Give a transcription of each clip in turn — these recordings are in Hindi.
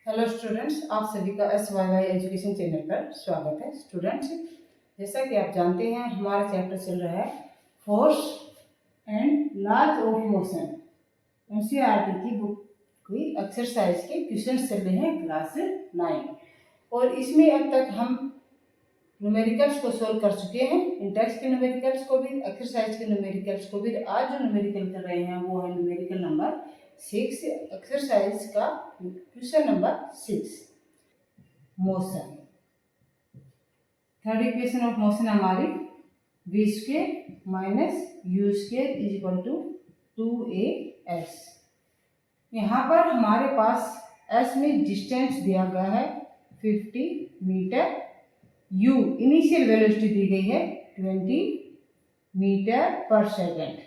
हेलो स्टूडेंट्स, आप सभी का SYY एजुकेशन चैनल पर स्वागत है। स्टूडेंट्स, जैसा कि आप जानते हैं हमारा चैप्टर चल रहा है force and laws of motion. NCERT की बुक की एक्सरसाइज के क्वेश्चन चल रहे हैं क्लास 9 और इसमें अब तक हम न्यूमेरिकल्स को सोल्व कर चुके हैं। इंटेक्स के न्यूमेरिकल्स को भी, एक्सरसाइज के न्यूमेरिकल्स को भी। आज जो न्यूमेरिकल कर रहे हैं वो है न्यूमेरिकल नंबर 6, एक्सरसाइज का question number 6, motion. Third equation of motion हमारी v² - u² = 2as। यहाँ पर हमारे पास s में डिस्टेंस दिया गया है 50 मीटर, u इनिशियल वेलोसिटी दी गई है 20 मीटर पर सेकेंड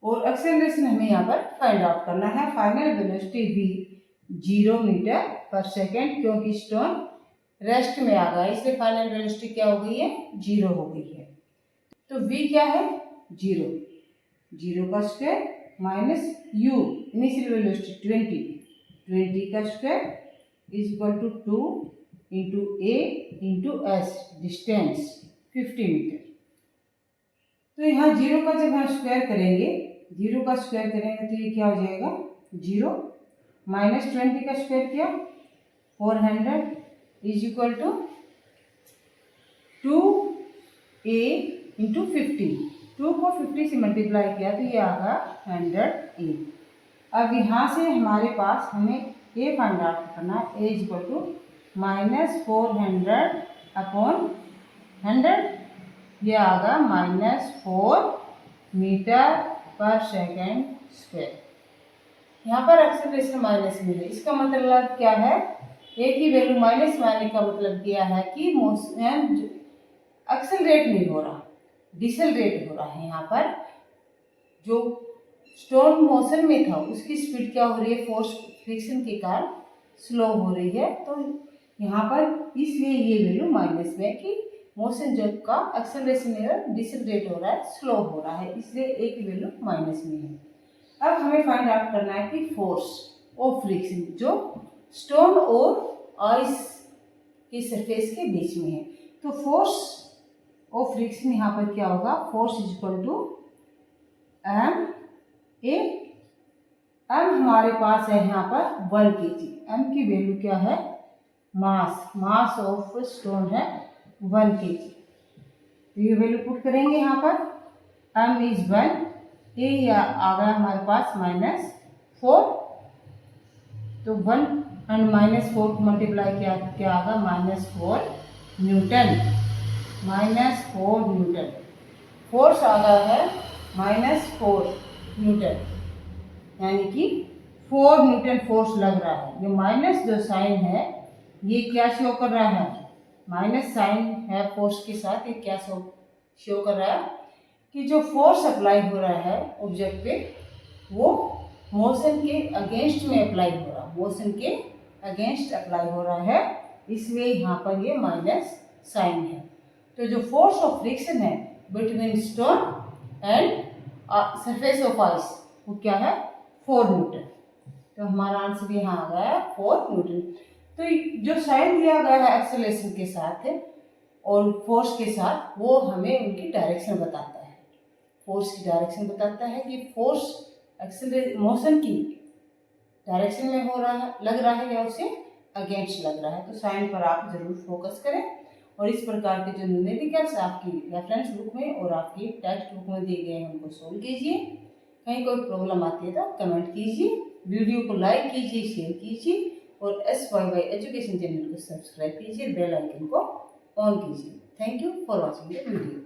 और एक्सेलरेशन हमें यहाँ पर फाइंड आउट करना है। फाइनल वेलोसिटी v 0 मीटर पर सेकेंड, क्योंकि स्टोन रेस्ट में आ गया इसलिए फाइनल वेलोसिटी क्या हो गई है, 0 हो गई है। तो v क्या है, 0, 0 का square minus u initial velocity 20 का square = 2 into a into s, distance 50 metre. तो यहाँ 0 का जब हम स्क्वायर करेंगे, 0 का स्क्वायर करेंगे तो ये क्या हो जाएगा, 0 माइनस 20 का स्क्वायर किया 400 = 2a इंटू 50। 2 को 50 से मल्टीप्लाई किया तो ये आगा 100a। अब यहाँ से हमारे पास हमें a फाइंड आउट करना है। a = -400 अपॉन 100, ये आगा -4 मीटर पर सेकेंड स्क्वायर। यहाँ पर एक्सेलरेशन माइनस में है, इसका मतलब क्या है, a की वैल्यू माइनस में आने का मतलब क्या है कि मोशन एक्सेलरेट नहीं हो रहा, डिसेलरेट हो रहा है। यहाँ पर जो स्टोन मोशन में था उसकी स्पीड क्या हो रही है, फोर्स फ्रिक्शन के कारण स्लो हो रही है। तो यहाँ पर इसलिए ये वैल्यू माइनस में है कि मोशन जो का एक्सेलरेशन डिसेलरेट हो रहा है, स्लो हो रहा है, इसलिए a की वैल्यू माइनस में है। अब हमें फाइंड आउट करना है कि फोर्स ऑफ फ्रिक्शन जो स्टोन और आइस की सरफेस के बीच में है। तो फोर्स ऑफ फ्रिक्शन यहाँ पर क्या होगा, फोर्स = m a। m हमारे पास है यहाँ पर 1 kg। m की वैल्यू क्या है, मास ऑफ स्टोन है 1 kg। तो ये वैल्यू पुट करेंगे यहाँ पर, m = 1, a या आ गया हमारे पास -4। तो 1 और -4 को मल्टीप्लाई किया क्या आगा, -4 न्यूटन। -4 न्यूटन फोर्स आ गया है, -4 न्यूटन, यानी कि 4 न्यूटन फोर्स लग रहा है। ये माइनस जो साइन है ये क्या शो कर रहा है, माइनस साइन है फोर्स के साथ, ये क्या शो कर रहा है कि जो फोर्स अप्लाई हो रहा है ऑब्जेक्ट पे वो मोशन के अगेंस्ट में अप्लाई हो रहा है, मोशन के अगेंस्ट अप्लाई हो रहा है, इसलिए यहाँ पर ये माइनस साइन है। तो जो फोर्स ऑफ फ्रिक्शन है between stone and surface of ice वो क्या है, 4 न्यूटन। तो हमारा आंसर यहाँ आ गया है 4 न्यूटन। तो जो साइन दिया गया है एक्सेलरेशन के साथ और फोर्स के साथ, वो हमें उनकी डायरेक्शन बताता है। फोर्स की डायरेक्शन बताता है कि फोर्स एक्सेलरेट मोशन की डायरेक्शन में हो रहा है, लग रहा है, या उसे अगेंस्ट लग रहा है। तो साइन पर आप जरूर फोकस करें और इस प्रकार के जो न्यूमेरिकल्स आपकी रेफरेंस बुक में और आपकी टेक्स्ट बुक में दिए गए हैं उनको सोल्व कीजिए। कहीं कोई प्रॉब्लम आती है तो कमेंट कीजिए, वीडियो को लाइक कीजिए, शेयर कीजिए और SYY एजुकेशन चैनल को सब्सक्राइब कीजिए, बेल आइकन को ऑन कीजिए। Thank you for watching the video.